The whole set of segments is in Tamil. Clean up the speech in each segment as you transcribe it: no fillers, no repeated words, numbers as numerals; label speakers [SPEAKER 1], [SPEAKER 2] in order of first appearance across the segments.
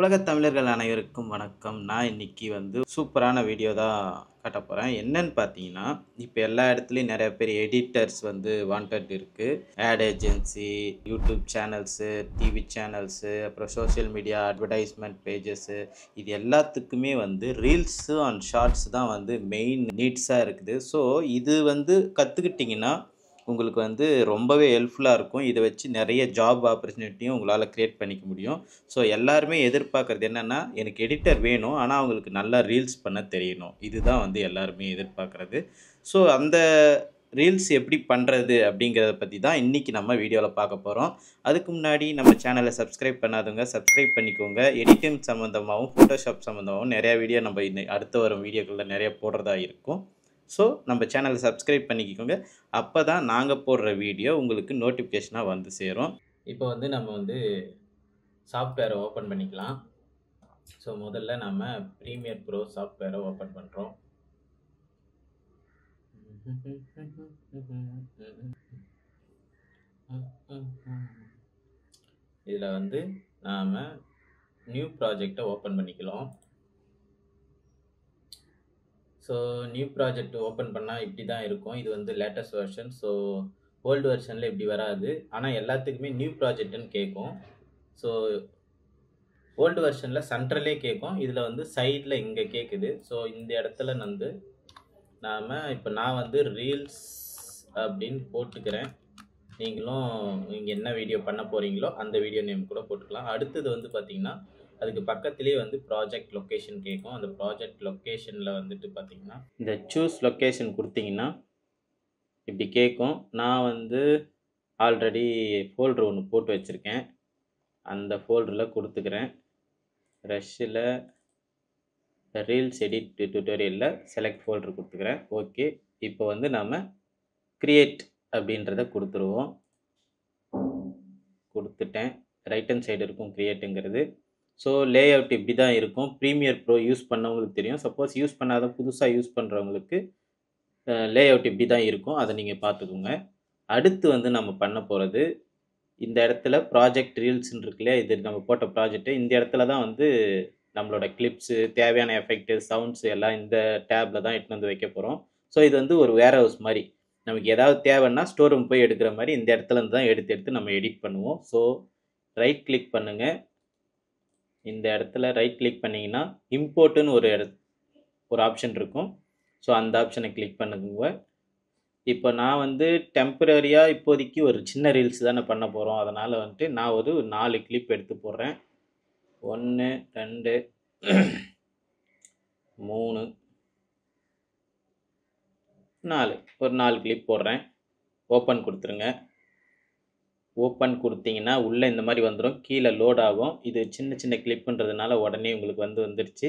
[SPEAKER 1] உலகத் தமிழர்கள் அனைவருக்கும் வணக்கம். நான் இன்னைக்கு சூப்பரான வீடியோ தான் காட்டப் போறேன். என்னன்னு பார்த்தீங்கன்னா, இப்ப எல்லா இடத்துலயும் நெறைய பேர் எடிட்டர்ஸ் வாண்டட் இருக்கு. Ad agency, YouTube channels, TV channels, அப்புறம் சோசியல் மீடியா அட்வர்டைஸ்மென்ட் பேஜஸு இது எல்லாத்துக்குமே ரீல்ஸு அண்ட் ஷார்ட்ஸ் தான் மெயின் நீட்ஸா இருக்குது. ஸோ இது கத்துக்கிட்டீங்கன்னா உங்களுக்கு ரொம்பவே ஹெல்ப்ஃபுல்லா இருக்கும். இத வச்சு நெறைய ஜாப் ஆப்பர்ச்சுனிட்டியும் உங்களால கிரியேட் பண்ணிக்க முடியும். ஸோ எல்லாருமே எதிர்பார்க்கறது என்னன்னா, எனக்கு எடிட்டர் வேணும். ஆனா அவங்களுக்கு நல்லா ரீல்ஸ் பண்ண தெரியணும். இதுதான் எல்லாருமே எதிர்பார்க்கறது. ஸோ அந்த ரீல்ஸ் எப்படி பண்றது அப்படிங்கிறத பத்தி தான் இன்னைக்கு நம்ம வீடியோல பார்க்க போறோம். அதுக்கு முன்னாடி நம்ம சேனல சப்ஸ்கிரைப் பண்ணாதவங்க சப்ஸ்கிரைப் பண்ணிக்கோங்க. எடிட்டிங் சம்மந்தமாவும், ஃபோட்டோஷாப் சம்மந்தமாவும் நெறைய வீடியோ நம்ம அடுத்து வரும் வீடியோக்கள்ல நெறைய போடுறதா இருக்கும். ஸோ நம்ம சேனல சப்ஸ்கிரைப் பண்ணிக்கோங்க. அப்பதான் நாங்க போடுற வீடியோ உங்களுக்கு நோட்டிஃபிகேஷனா சேரும். இப்போ நம்ம சாஃப்ட்வேரை ஓப்பன் பண்ணிக்கலாம். ஸோ முதல்ல நம்ம ப்ரீமியர் ப்ரோ சாஃப்ட்வேரை ஓப்பன் பண்ணுறோம். இதில் நாம் நியூ ப்ராஜெக்டை ஓப்பன் பண்ணிக்கலாம். ஸோ நியூ ப்ராஜெக்ட் ஓப்பன் பண்ணால் இப்படி தான் இருக்கும். இது லேட்டஸ்ட் வெர்ஷன். ஸோ ஓல்டு வெர்ஷனில் இப்படி வராது. ஆனால் எல்லாத்துக்குமே நியூ ப்ராஜெக்ட்னு கேட்கும். ஸோ ஓல்டு வெர்ஷனில் சென்ட்ரலே கேட்கும். இதில் சைடில் இங்கே கேட்குது. ஸோ இந்த இடத்துல நாம் இப்போ நான் ரீல்ஸ் அப்படின்னு போட்டுக்கிறேன். நீங்களும் நீங்கள் என்ன வீடியோ பண்ண போகிறீங்களோ அந்த வீடியோ நேம் கூட போட்டுக்கலாம். அடுத்தது பார்த்தீங்கன்னா அதுக்கு பக்கத்துலேயே ப்ராஜெக்ட் லொக்கேஷன் கேட்கும். அந்த ப்ராஜெக்ட் லொக்கேஷனில் பார்த்தீங்கன்னா இந்த சூஸ் லொக்கேஷன் கொடுத்தீங்கன்னா இப்படி கேட்கும். நான் ஆல்ரெடி ஃபோல்டர் ஒன்று போட்டு வச்சுருக்கேன். அந்த ஃபோல்டரில் கொடுத்துக்கிறேன். ரஷ்ஷில் ரீல்ஸ் எடிட் டியூட்டோரியலில் செலக்ட் ஃபோல்டர் கொடுத்துக்கிறேன். ஓகே, இப்போ நாம் கிரியேட் அப்படின்றத கொடுத்துருவோம். கொடுத்துட்டேன். ரைட் ஹேண்ட் சைடு இருக்கும் கிரியேட்டுங்கிறது. ஸோ லே அவுட் இப்படி தான் இருக்கும். ப்ரீமியர் ப்ரோ யூஸ் பண்ணவங்களுக்கு தெரியும். சப்போஸ் யூஸ் பண்ணாத புதுசாக யூஸ் பண்ணுறவங்களுக்கு லே அவுட் இப்படி தான் இருக்கும். அதை நீங்கள் பார்த்துக்கோங்க. அடுத்து நம்ம பண்ண போகிறது இந்த இடத்துல ப்ராஜெக்ட் ரீல்ஸ்ன்னு இருக்கு இல்லையா, இது நம்ம போட்ட ப்ராஜெக்ட்டு. இந்த இடத்துல தான் நம்மளோட கிளிப்ஸு, தேவையான எஃபெக்ட்டு, சவுண்ட்ஸு எல்லாம் இந்த டேப்பில் தான் எடுத்துன்னு வைக்க போகிறோம். ஸோ இது ஒரு வேர் ஹவுஸ் மாதிரி. நமக்கு ஏதாவது தேவைன்னா ஸ்டோர் ரூம் போய் எடுக்கிற மாதிரி இந்த இடத்துலேருந்து தான் எடுத்து நம்ம எடிட் பண்ணுவோம். ஸோ ரைட் கிளிக் பண்ணுங்கள். இந்த இடத்துல ரைட் கிளிக் பண்ணிங்கன்னா இம்போர்ட்டுன்னு ஒரு ஆப்ஷன் இருக்கும். ஸோ அந்த ஆப்ஷனை கிளிக் பண்ணுங்க. இப்போ நான் டெம்பரரியாக இப்போதைக்கு ஒரு சின்ன ரீல்ஸ் தானே பண்ண போகிறோம். அதனால் நான் ஒரு 4 கிளிப் எடுத்து போடுறேன். 1 2 3 4 ஒரு 4 கிளிப் போடுறேன். ஓப்பன் கொடுத்துருங்க. ஓப்பன் கொடுத்தீங்கன்னா உள்ளே இந்த மாதிரி வந்துடும். கீழே லோட் ஆகும். இது சின்ன சின்ன கிளிப்புன்றதுனால உடனே உங்களுக்கு வந்துருச்சு.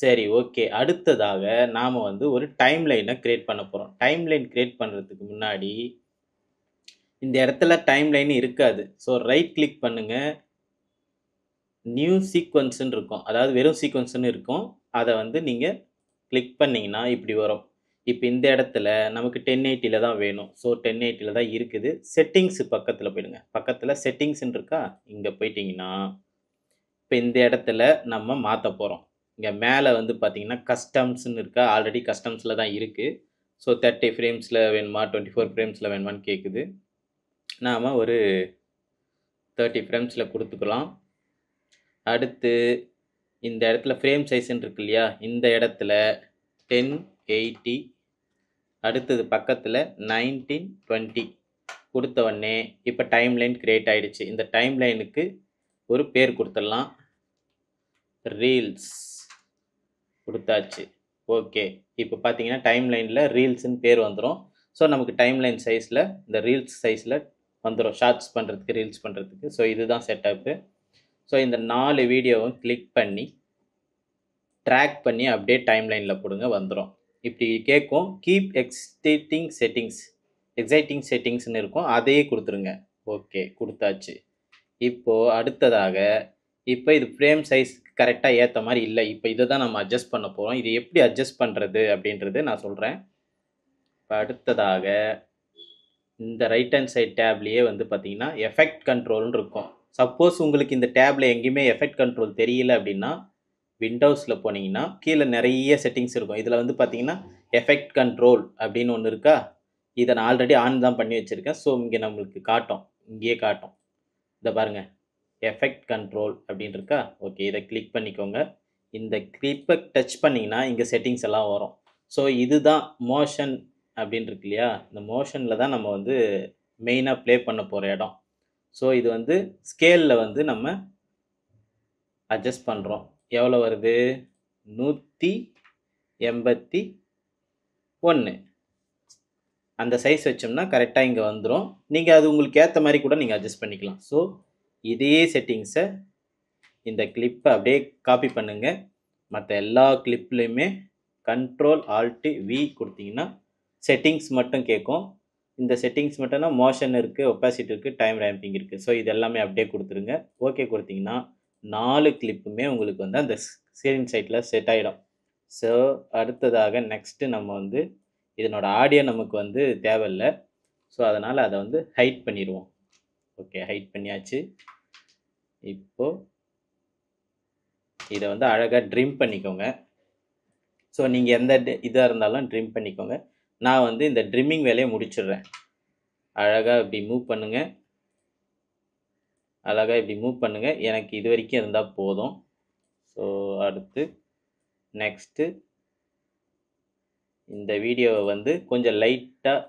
[SPEAKER 1] சரி, ஓகே. அடுத்ததாக நாம் ஒரு டைம் லைனை க்ரியேட் பண்ண போகிறோம். டைம் லைன் க்ரியேட் பண்ணுறதுக்கு முன்னாடி இந்த இடத்துல டைம் லைன் இருக்காது. ஸோ ரைட் கிளிக் பண்ணுங்கள். நியூ சீக்வன்ஸ்ன்னு இருக்கும். அதாவது வெறும் சீக்வன்ஸ்ன்னு இருக்கும். அதை நீங்கள் கிளிக் பண்ணிங்கன்னா இப்படி வரும். இப்போ இந்த இடத்துல நமக்கு 1080ல தான் வேணும். ஸோ 1080ல தான் இருக்குது. செட்டிங்ஸ் பக்கத்தில் போயிடுங்க. பக்கத்தில் செட்டிங்ஸ்ன்னு இருக்கா, இங்கே போயிட்டிங்கன்னா இப்போ இந்த இடத்துல நம்ம மாற்ற போகிறோம். இங்கே மேலே பார்த்தீங்கன்னா கஸ்டம்ஸ்ன்னு இருக்கா, ஆல்ரெடி கஸ்டம்ஸில் தான் இருக்குது. ஸோ 30 ஃப்ரேம்ஸில் வேணுமா 24 ஃப்ரேம்ஸில் வேணுமான்னு கேட்குது. நாம் ஒரு 30 ஃப்ரேம்ஸில் கொடுத்துக்கலாம். அடுத்து இந்த இடத்துல ஃப்ரேம் சைஸ்ன்னு இருக்கு இல்லையா, இந்த இடத்துல 1080, அடுத்தது பக்கத்தில் 1920 கொடுத்த உடனே இப்போ டைம் லைன் கிரியேட் ஆகிடுச்சு. இந்த டைம் லைனுக்கு ஒரு பேர் கொடுத்துடலாம். ரீல்ஸ் கொடுத்தாச்சு. ஓகே, இப்போ பார்த்தீங்கன்னா டைம் லைனில் ரீல்ஸ்ன்னு பேர் வந்துடும். ஸோ நமக்கு டைம் லைன் சைஸில் இந்த ரீல்ஸ் சைஸில் வந்துடும், ஷார்ட்ஸ் பண்ணுறதுக்கு, ரீல்ஸ் பண்ணுறதுக்கு. ஸோ இதுதான் செட்டப்பு. ஸோ இந்த 4 வீடியோவும் கிளிக் பண்ணி ட்ராக் பண்ணி அப்படியே டைம் லைனில் போடுங்க, வந்துடும். இப்படி கேட்கும். கீப் எக்ஸைட்டிங் செட்டிங்ஸ்னு இருக்கும். அதையே கொடுத்துருங்க. ஓகே, கொடுத்தாச்சு. இப்போது அடுத்ததாக இப்போ இது ஃப்ரேம் சைஸ் கரெக்டாக ஏற்ற மாதிரி இல்லை. இப்போ இதை தான் நம்ம அட்ஜஸ்ட் பண்ண போகிறோம். இது எப்படி அட்ஜஸ்ட் பண்ணுறது அப்படின்றது நான் சொல்கிறேன். இப்போ அடுத்ததாக இந்த ரைட் ஹேண்ட் சைட் டேப்லேயே பார்த்தீங்கன்னா எஃபெக்ட் கண்ட்ரோல்னு இருக்கும். சப்போஸ் உங்களுக்கு இந்த டேப்ல எங்கேயுமே எஃபெக்ட் கண்ட்ரோல் தெரியல அப்படின்னா, விண்டோஸில் போனீங்கன்னா கீழே நிறைய செட்டிங்ஸ் இருக்கும். இதில் வந்து பார்த்தீங்கன்னா எஃபெக்ட் கண்ட்ரோல் அப்படின்னு ஒன்று இருக்கா, இதை நான் ஆல்ரெடி ஆன் தான் பண்ணி வச்சுருக்கேன். ஸோ இங்கே நம்மளுக்கு காட்டும், இங்கேயே காட்டும். இதை பாருங்கள், எஃபெக்ட் கண்ட்ரோல் அப்படின்னு இருக்கா. ஓகே, இதை கிளிக் பண்ணிக்கோங்க. இந்த கிளிப்பை டச் பண்ணிங்கன்னா இங்கே செட்டிங்ஸ் எல்லாம் வரும். ஸோ இதுதான் மோஷன் அப்படின்னு இருக்கு இல்லையா, இந்த மோஷனில் தான் நம்ம வந்து மெயினாக ப்ளே பண்ண போகிற இடம். ஸோ இது வந்து ஸ்கேலில் வந்து நம்ம அட்ஜஸ்ட் பண்ணுறோம். எவ்வளோ வருது? 181. அந்த சைஸ் வச்சோம்னா கரெக்டாக இங்கே வந்துடும். நீங்கள் அது உங்களுக்கு ஏற்ற மாதிரி கூட நீங்கள் அட்ஜஸ்ட் பண்ணிக்கலாம். ஸோ இதே செட்டிங்ஸை இந்த கிளிப்பை அப்படியே காப்பி பண்ணுங்கள். மற்ற எல்லா கிளிப்லேயுமே Ctrl+Alt+V கொடுத்தீங்கன்னா செட்டிங்ஸ் மட்டும் கேட்கும். இந்த செட்டிங்ஸ் மட்டும்னா மோஷன் இருக்குது, ஒப்பாசிட்டி இருக்குது, டைம் ரேம்பிங் இருக்குது. ஸோ இது எல்லாமே அப்படியே கொடுத்துருங்க. ஓகே கொடுத்தீங்கன்னா 4 கிளிப்புமே உங்களுக்கு வந்து அந்த ஸ்க்ரீன் சைட்டில் செட் ஆகிடும். ஸோ அடுத்ததாக நெக்ஸ்ட்டு நம்ம வந்து இதனோட ஆடியோ நமக்கு வந்து தேவையில்லை. ஸோ அதனால் அதை வந்து ஹைட் பண்ணிடுவோம். ஓகே, ஹைட் பண்ணியாச்சு. இப்போது இதை வந்து அழகாக ட்ரிம் பண்ணிக்கோங்க. ஸோ நீங்கள் எந்த இதாக இருந்தாலும் ட்ரிம் பண்ணிக்கோங்க. நான் வந்து இந்த ட்ரிம்மிங் வேலையை முடிச்சிடுறேன். அழகாக இப்படி மூவ் பண்ணுங்கள், அழகாக இப்படி மூவ் பண்ணுங்கள். எனக்கு இது வரைக்கும் இருந்தால் போதும். ஸோ அடுத்து நெக்ஸ்ட்டு இந்த வீடியோவை வந்து கொஞ்சம் லைட்டாக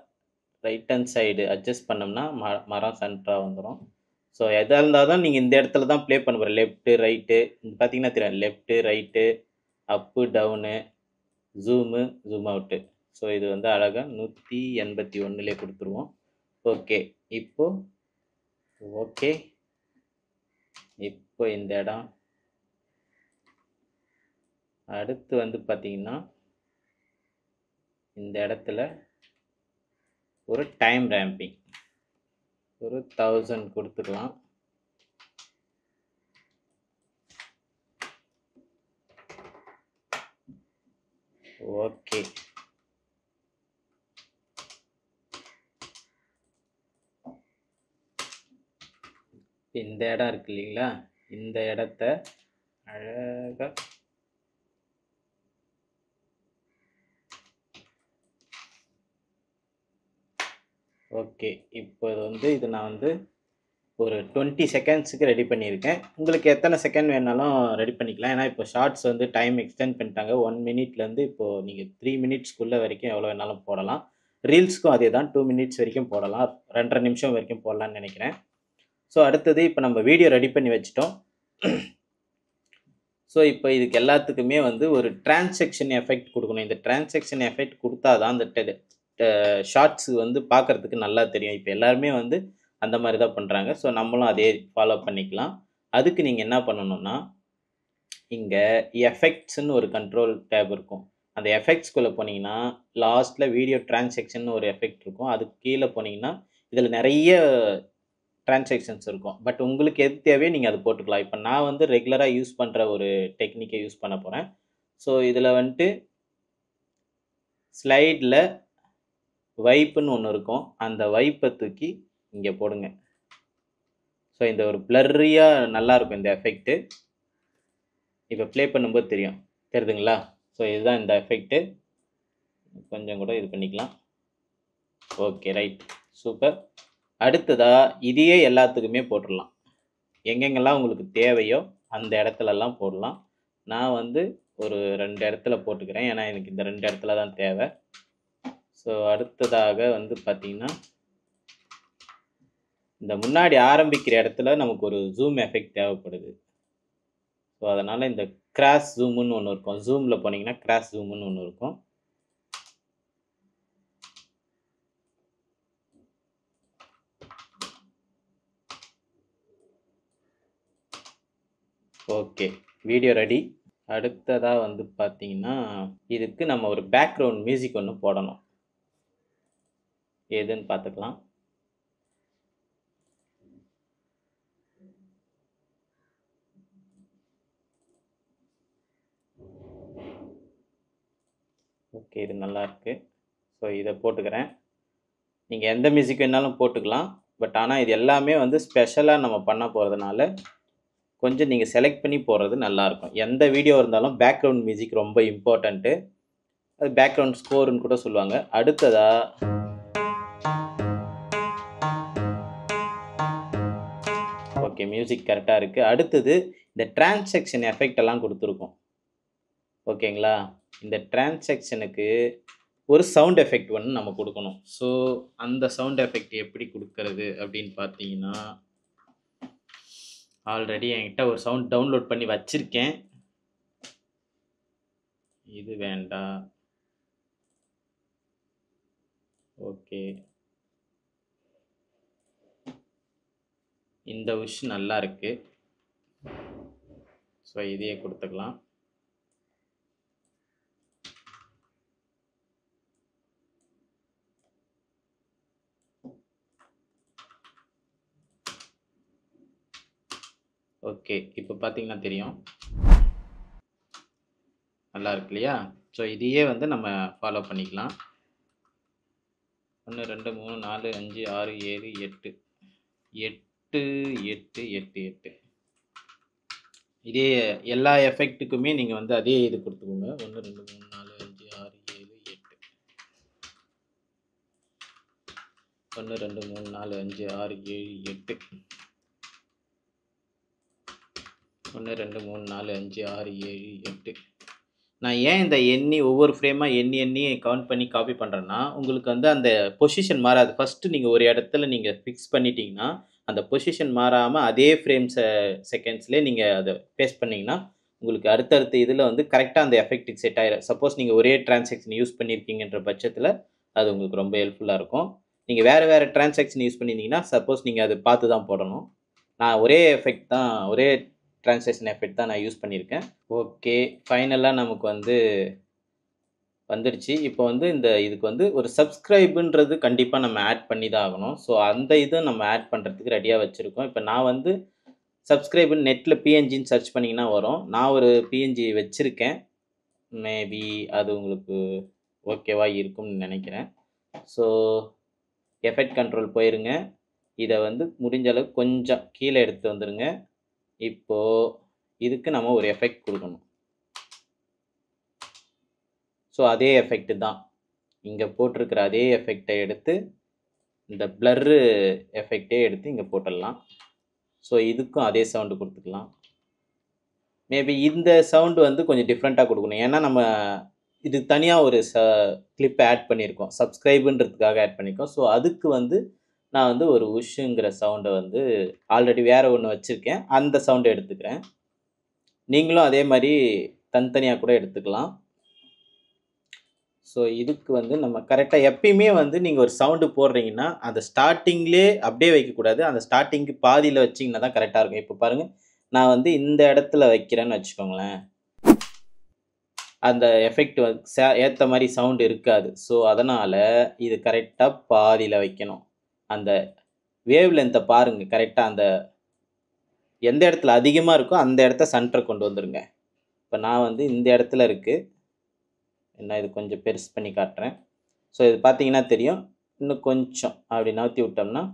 [SPEAKER 1] ரைட் ஹேண்ட் சைடு அட்ஜஸ்ட் பண்ணோம்னா மரம் சென்டராக வந்துடும். ஸோ எதாக இருந்தால் தான் நீங்கள் இந்த இடத்துல தான் ப்ளே பண்ண போகிறேன். லெஃப்ட்டு ரைட்டு பார்த்தீங்கன்னா தெரியும், லெஃப்ட்டு ரைட்டு அப்பு town zoom zoom out. So இது வந்து அழகாக 181லே கொடுத்துருவோம். ஓகே, ஓகே இப்போ இந்த இடம் அடுத்து வந்து பார்த்தீங்கன்னா இந்த இடத்துல ஒரு டைம் ரேம்பிங் ஒரு 1000 கொடுத்துக்கலாம். ஓகே, இந்த இடம் இருக்கு இல்லைங்களா, இந்த இடத்த அழகாக ஓகே. இப்போ வந்து இது நான் வந்து ஒரு 20 செகண்ட்ஸுக்கு ரெடி பண்ணியிருக்கேன். உங்களுக்கு எத்தனை செகண்ட் வேணாலும் ரெடி பண்ணிக்கலாம். ஏன்னா இப்போ ஷார்ட்ஸ் வந்து டைம் எக்ஸ்டெண்ட் பண்ணிட்டாங்க. 1 மினிட்லேருந்து இப்போது நீங்கள் 3 மினிட்ஸ்க்குள்ளே வரைக்கும் எவ்வளோ வேணாலும் போடலாம். ரீல்ஸ்க்கும் அதே தான், 2 மினிட்ஸ் வரைக்கும் போடலாம், 2.5 நிமிஷம் வரைக்கும் போடலான்னு நினைக்கிறேன். ஸோ அடுத்தது இப்போ நம்ம வீடியோ ரெடி பண்ணி வச்சிட்டோம். ஸோ இப்போ இதுக்கு எல்லாத்துக்குமே வந்து ஒரு டிரான்சாக்ஷன் எஃபெக்ட் கொடுக்கணும். இந்த டிரான்சாக்ஷன் எஃபெக்ட் கொடுத்தா தான் அந்த ஷார்ட்ஸ் வந்து பார்க்குறதுக்கு நல்லா தெரியும். இப்போ எல்லாருமே வந்து அந்த மாதிரி தான் பண்ணுறாங்க. ஸோ நம்மளும் அதே ஃபாலோ பண்ணிக்கலாம். அதுக்கு நீங்கள் என்ன பண்ணணும்னா, இங்கே எஃபெக்ட்ஸ்ன்னு ஒரு கண்ட்ரோல் டேப் இருக்கும். அந்த எஃபெக்ட்ஸ்குள்ளே போனீங்கன்னா லாஸ்ட்டில் வீடியோ டிரான்சாக்ஷன் ஒரு எஃபெக்ட் இருக்கும். அதுக்கு கீழே போனீங்கன்னா இதில் நிறைய டிரான்சாக்ஷன்ஸ் இருக்கும். பட் உங்களுக்கு எது தேவையோ நீங்கள் அது போட்டுக்கலாம். இப்போ நான் வந்து ரெகுலராக யூஸ் பண்ணுற ஒரு டெக்னிக்கை யூஸ் பண்ண போகிறேன். ஸோ இதில் வந்துட்டு ஸ்லைடில் வைப்புன்னு ஒன்று இருக்கும். அந்த வைப்பை தூக்கி இங்கே போடுங்க. ஸோ இந்த ஒரு பிளர்ரியாக நல்லாயிருக்கும் இந்த எஃபெக்ட்டு. இப்போ ப்ளே பண்ணும்போது தெரியுதுங்களா? ஸோ இதுதான் இந்த எஃபெக்ட்டு. கொஞ்சம் கூட இது பண்ணிக்கலாம். Okay, right, super. அடுத்ததாக இதையே எல்லாத்துக்குமே போட்டுடலாம். எங்கெங்கெல்லாம் உங்களுக்கு தேவையோ அந்த இடத்துலலாம் போடலாம். நான் வந்து ஒரு 2 இடத்துல போட்டுக்கிறேன். ஏன்னா எனக்கு இந்த 2 இடத்துல தான் தேவை. ஸோ அடுத்ததாக வந்து பார்த்திங்கன்னா இந்த முன்னாடி ஆரம்பிக்கிற இடத்துல நமக்கு ஒரு ஜூம் எஃபெக்ட் தேவைப்படுது. ஸோ அதனால் இந்த கிராஸ் ஜூமுன்னு ஒன்று இருக்கும். ஜூமில் போனீங்கன்னா கிராஸ் ஜூமுன்னு ஒன்று இருக்கும். Okay, video ready. அடுத்ததாக வந்து பார்த்தீங்கன்னா இதுக்கு நம்ம ஒரு பேக்ரவுண்ட் மியூசிக் ஒன்று போடணும். எதுன்னு பார்த்துக்கலாம். ஓகே, இது நல்லா இருக்குது. ஸோ இதை போட்டுக்கிறேன். நீங்கள் எந்த மியூசிக் வேணாலும் போட்டுக்கலாம். பட் ஆனால் இது எல்லாமே வந்து ஸ்பெஷலாக நம்ம பண்ண போகிறதுனால கொஞ்சம் நீங்கள் செலக்ட் பண்ணி போடுறது நல்லாயிருக்கும். எந்த வீடியோ இருந்தாலும் பேக்ரவுண்ட் மியூசிக் ரொம்ப இம்பார்ட்டண்ட்டு. அது பேக்ரவுண்ட் ஸ்கோருன்னு கூட சொல்லுவாங்க. அடுத்ததா ஓகே, மியூசிக் கரெக்டாக இருக்குது. அடுத்தது இந்த டிரான்சாக்ஷன் எஃபெக்ட் எல்லாம் கொடுத்துருக்கோம். ஓகேங்களா? இந்த டிரான்சாக்ஷனுக்கு ஒரு சவுண்ட் எஃபெக்ட் ஒன்று நம்ம கொடுக்கணும். ஸோ அந்த சவுண்ட் எஃபெக்ட் எப்படி கொடுக்கறது அப்படின்னு பார்த்தீங்கன்னா, ஆல்ரெடி என்கிட்ட ஒரு சவுண்ட் டவுன்லோட் பண்ணி வச்சுருக்கேன். இது வேண்டாம். ஓகே, இந்த விஷ் நல்லா இருக்கு. ஸோ இதையே கொடுத்துக்கலாம். ஓகே, இப்போ பார்த்தீங்கன்னா தெரியும். நல்லா இருக்கு இல்லையா? ஸோ இதையே வந்து நம்ம ஃபாலோ பண்ணிக்கலாம். 1 2 3 4 5 6 7 8 8 8 8 8 இதே எல்லா எஃபெக்ட்டுக்குமே நீங்கள் வந்து அதே இது கொடுத்துக்கோங்க. 1 2 3 4 5 6 7 8 1 2 3 4 5 6 7 8 1 2 3 4 5 6 7 8. நான் ஏன் இந்த எண்ணி ஒவ்வொரு ஃப்ரேமாக எண்ணி கவுண்ட் பண்ணி காப்பி பண்ணுறேன்னா, உங்களுக்கு வந்து அந்த பொசிஷன் மாறாது. ஃபஸ்ட்டு நீங்கள் ஒரு இடத்துல நீங்கள் ஃபிக்ஸ் பண்ணிட்டீங்கன்னா, அந்த பொசிஷன் மாறாமல் அதே செகண்ட்ஸ்லேயே நீங்கள் அதை பேஸ்ட் பண்ணிங்கன்னா, உங்களுக்கு அடுத்தடுத்த இதில் வந்து கரெக்டாக அந்த எஃபெக்ட்டுக்கு செட் ஆயிடும். சப்போஸ் நீங்கள் ஒரே டிரான்சாக்ஷன் யூஸ் பண்ணியிருக்கீங்கன்ற பட்சத்தில் அது உங்களுக்கு ரொம்ப ஹெல்ப்ஃபுல்லாக இருக்கும். நீங்கள் வேறு டிரான்சாக்ஷன் யூஸ் பண்ணியிருந்தீங்கன்னா, சப்போஸ் நீங்கள் அதை பார்த்து தான் போடணும். நான் ஒரே டிரான்சாக்ஷன் எஃபெக்ட் தான் நான் யூஸ் பண்ணியிருக்கேன். ஓகே, ஃபைனலாக நமக்கு வந்து வந்துடுச்சு. இப்போ வந்து இதுக்கு வந்து ஒரு சப்ஸ்கிரைபுன்றது கண்டிப்பாக நம்ம ஆட் பண்ணி தான் ஆகணும். ஸோ அந்த இதை நம்ம ஆட் பண்ணுறதுக்கு ரெடியாக வச்சுருக்கோம். இப்போ நான் வந்து சப்ஸ்கிரைபுன்னு நெட்டில் பிஎன்ஜின்னு சர்ச் பண்ணிங்கன்னா வரும். நான் ஒரு பிஎன்ஜி வச்சுருக்கேன். மேபி அது உங்களுக்கு ஓகேவா இருக்கும்னு நினைக்கிறேன். ஸோ எஃபெக்ட் கண்ட்ரோல் போயிருங்க. இதை வந்து முடிஞ்ச அளவுக்கு கொஞ்சம் கீழே எடுத்து வந்துடுங்க. இப்போது இதுக்கு நம்ம ஒரு எஃபெக்ட் கொடுக்கணும். ஸோ அதே எஃபெக்ட் தான் இங்கே போட்டிருக்கிற அதே எஃபெக்டை எடுத்து இந்த பிளர்ரு எஃபெக்டே எடுத்து இங்கே போட்டுடலாம். ஸோ இதுக்கும் அதே சவுண்டு கொடுத்துக்கலாம். மேபி இந்த சவுண்டு வந்து கொஞ்சம் டிஃப்ரெண்ட்டாக கொடுக்கணும். ஏன்னா நம்ம இது தனியாக ஒரு கிளிப் ஆட் பண்ணியிருக்கோம். சப்ஸ்கிரைபுன்றதுக்காக ஆட் பண்ணியிருக்கோம். ஸோ அதுக்கு வந்து நான் வந்து ஒரு உஷ்ஷுங்கிற சவுண்டை வந்து ஆல்ரெடி வேறு ஒன்று வச்சுருக்கேன். அந்த சவுண்டை எடுத்துக்கிறேன். நீங்களும் அதே மாதிரி தனித்தனியாக கூட எடுத்துக்கலாம். ஸோ இதுக்கு வந்து நம்ம கரெக்டாக எப்பயுமே வந்து நீங்கள் ஒரு சவுண்டு போடுறீங்கன்னா அந்த ஸ்டார்டிங்லேயே அப்படியே வைக்கக்கூடாது. அந்த ஸ்டார்டிங்க்கு பாதியில் வச்சிங்கன்னா தான் கரெக்டாக இருக்கும். இப்போ பாருங்கள், நான் வந்து இந்த இடத்துல வைக்கிறேன்னு வச்சுக்கோங்களேன், அந்த எஃபெக்ட் ஏற்ற மாதிரி சவுண்டு இருக்காது. ஸோ அதனால் இது கரெக்டாக பாதியில் வைக்கணும். அந்த வேவ் லென்த்தை பாருங்கள், கரெக்டாக அந்த எந்த இடத்துல அதிகமாக இருக்கோ அந்த இடத்த சென்டர் கொண்டு வந்துடுங்க. இப்போ நான் வந்து இந்த இடத்துல இருக்குது, என்ன இது கொஞ்சம் பெருசு பண்ணி காட்டுறேன். ஸோ இது பார்த்தீங்கன்னா தெரியும். இன்னும் கொஞ்சம் அப்படி நகர்த்தி விட்டோம்னா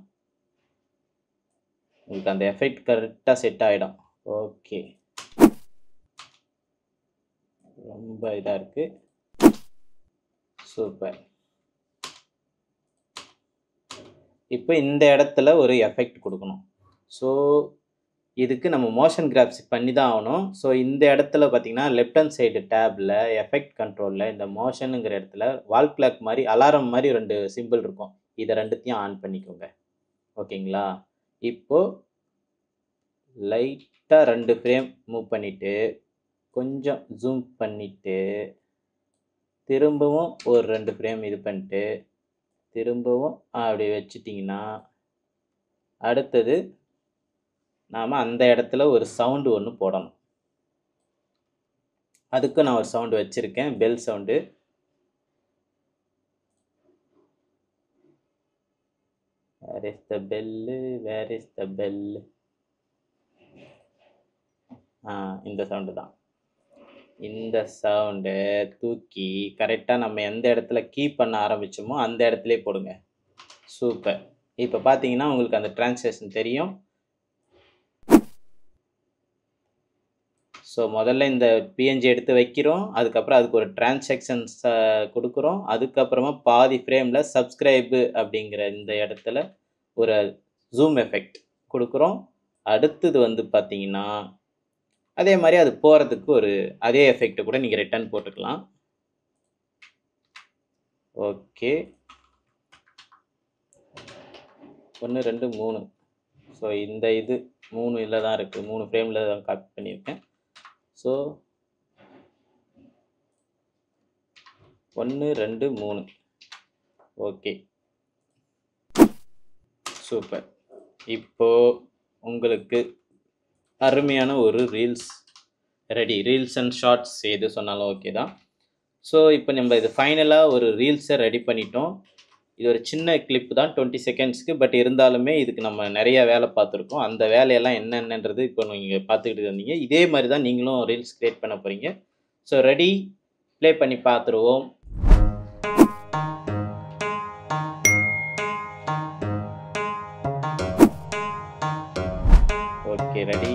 [SPEAKER 1] உங்களுக்கு அந்த எஃபெக்ட் கரெக்டாக செட் ஆகிடும். ஓகே, ரொம்ப இதாக இருக்குது. சூப்பர். இப்போ இந்த இடத்துல ஒரு எஃபெக்ட் கொடுக்கணும். ஸோ இதுக்கு நம்ம மோஷன் கிராஃபிக்ஸ் பண்ணி தான் ஆகணும். ஸோ இந்த இடத்துல பார்த்தீங்கன்னா லெஃப்ட் ஹேண்ட் சைடு டேப்பில் எஃபெக்ட் கண்ட்ரோலில் இந்த மோஷனுங்கிற இடத்துல வால் கிளாக் மாதிரி அலாரம் மாதிரி 2 சிம்பிள் இருக்கும். இதை 2த்தையும் ஆன் பண்ணிக்கோங்க. ஓகேங்களா? இப்போது லைட்டாக 2 ஃப்ரேம் மூவ் பண்ணிவிட்டு கொஞ்சம் ஜூம் பண்ணிவிட்டு திரும்பவும் ஒரு 2 ஃப்ரேம் இது பண்ணிட்டு திரும்பவும் அப்படி வச்சிட்டிங்கன்னா அடுத்தது நாம் அந்த இடத்துல ஒரு சவுண்டு ஒன்று போடணும். அதுக்கு நான் ஒரு சவுண்டு வச்சுருக்கேன், bell sound. Where is the bell, where is the bell? இந்த சவுண்டு தான். இந்த சவுண்டை தூக்கி கரெக்டாக நம்ம எந்த இடத்துல கீ பண்ண ஆரம்பித்தோமோ அந்த இடத்துலே போடுங்க. சூப்பர். இப்போ பார்த்தீங்கன்னா உங்களுக்கு அந்த டிரான்சாக்ஷன் தெரியும். ஸோ முதல்ல இந்த பிஎன்ஜி எடுத்து வைக்கிறோம். அதுக்கப்புறம் அதுக்கு ஒரு டிரான்சாக்ஷன்ஸ் கொடுக்குறோம். அதுக்கப்புறமா பாதி ஃப்ரேமில் சப்ஸ்கிரைபு அப்படிங்கிற இந்த இடத்துல ஒரு ஜூம் எஃபெக்ட் கொடுக்குறோம். அடுத்தது வந்து பார்த்தீங்கன்னா அதே மாதிரி அது போகிறதுக்கு ஒரு அதே எஃபெக்ட்டை கூட நீங்கள் ரிட்டர்ன் போட்டுக்கலாம். ஓகே, 1 2 3. ஸோ இந்த இது 3 இதில் தான் இருக்குது, 3 ஃப்ரேமில் தான் காப்பி பண்ணியிருக்கேன். ஸோ 1 2 3. Okay, super. இப்போது உங்களுக்கு அருமையான ஒரு reels ready. Reels and shorts எது சொன்னாலும் ஓகே தான். ஸோ இப்போ நம்ம இது ஃபைனலாக ஒரு ரீல்ஸை ரெடி பண்ணிட்டோம். இது ஒரு சின்ன கிளிப் தான் 20 செகண்ட்ஸ்க்கு. பட் இருந்தாலுமே இதுக்கு நம்ம நிறைய வேலை பார்த்துருக்கோம். அந்த வேலையெல்லாம் என்னென்னன்றது இப்போ நீங்கள் பார்த்துக்கிட்டு இருந்தீங்க. இதே மாதிரி தான் நீங்களும் ரீல்ஸ் கிரியேட் பண்ண போகிறீங்க. ஸோ ரெடி, ப்ளே பண்ணி பார்த்துருவோம். Okay, ready.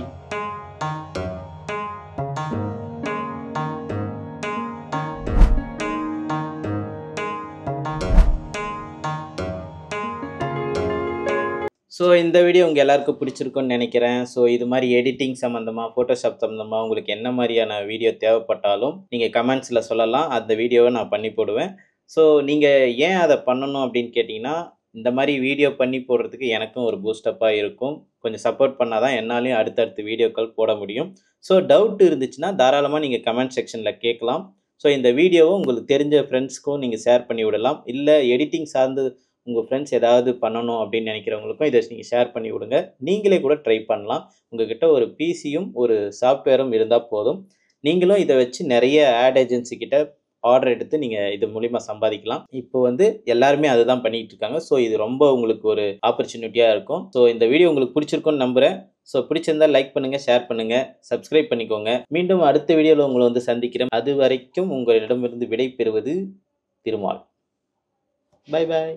[SPEAKER 1] ஸோ இந்த வீடியோ உங்கள் எல்லாருக்கும் பிடிச்சிருக்குன்னு நினைக்கிறேன். ஸோ இது மாதிரி எடிட்டிங் சம்மந்தமாக, ஃபோட்டோஷாப் சம்மந்தமாக உங்களுக்கு என்ன மாதிரியான வீடியோ தேவைப்பட்டாலும் நீங்கள் கமெண்ட்ஸில் சொல்லலாம். அந்த வீடியோவை நான் பண்ணி போடுவேன். ஸோ நீங்கள் ஏன் அதை பண்ணணும் அப்படின்னு கேட்டிங்கன்னா, இந்த மாதிரி வீடியோ பண்ணி போடுறதுக்கு எனக்கும் ஒரு பூஸ்டப்பாக இருக்கும். கொஞ்சம் சப்போர்ட் பண்ணால் தான் என்னாலையும் அடுத்தடுத்த வீடியோக்கள் போட முடியும். ஸோ டவுட் இருந்துச்சுன்னா தாராளமாக நீங்கள் கமெண்ட் செக்ஷனில் கேட்கலாம். ஸோ இந்த வீடியோவை உங்களுக்கு தெரிஞ்ச ஃப்ரெண்ட்ஸ்க்கும் நீங்கள் ஷேர் பண்ணி விடலாம். இல்லை எடிட்டிங் சார்ந்து உங்கள் ஃப்ரெண்ட்ஸ் ஏதாவது பண்ணணும் அப்படின்னு நினைக்கிறவங்களுக்கும் இதை நீங்கள் ஷேர் பண்ணி விடுங்க. நீங்களே கூட ட்ரை பண்ணலாம். உங்கள்கிட்ட ஒரு பிசியும் ஒரு சாஃப்ட்வேரும் இருந்தால் போதும். நீங்களும் இதை வச்சு நிறைய ஆட் ஏஜென்சி கிட்ட ஆர்டர் எடுத்து நீங்கள் இது மூலிமா சம்பாதிக்கலாம். இப்போ வந்து எல்லாருமே அதுதான் பண்ணிகிட்டு இருக்காங்க. ஸோ இது ரொம்ப உங்களுக்கு ஒரு ஆப்பர்ச்சுனிட்டியாக இருக்கும். ஸோ இந்த வீடியோ உங்களுக்கு பிடிச்சிருக்குன்னு நம்புகிறேன். ஸோ பிடிச்சிருந்தால் லைக் பண்ணுங்கள், ஷேர் பண்ணுங்கள், சப்ஸ்கிரைப் பண்ணிக்கோங்க. மீண்டும் அடுத்த வீடியோவில் உங்களை வந்து சந்திக்கிறேன். அது வரைக்கும் உங்களிடமிருந்து விடை பெறுவது திருமால். Bye bye.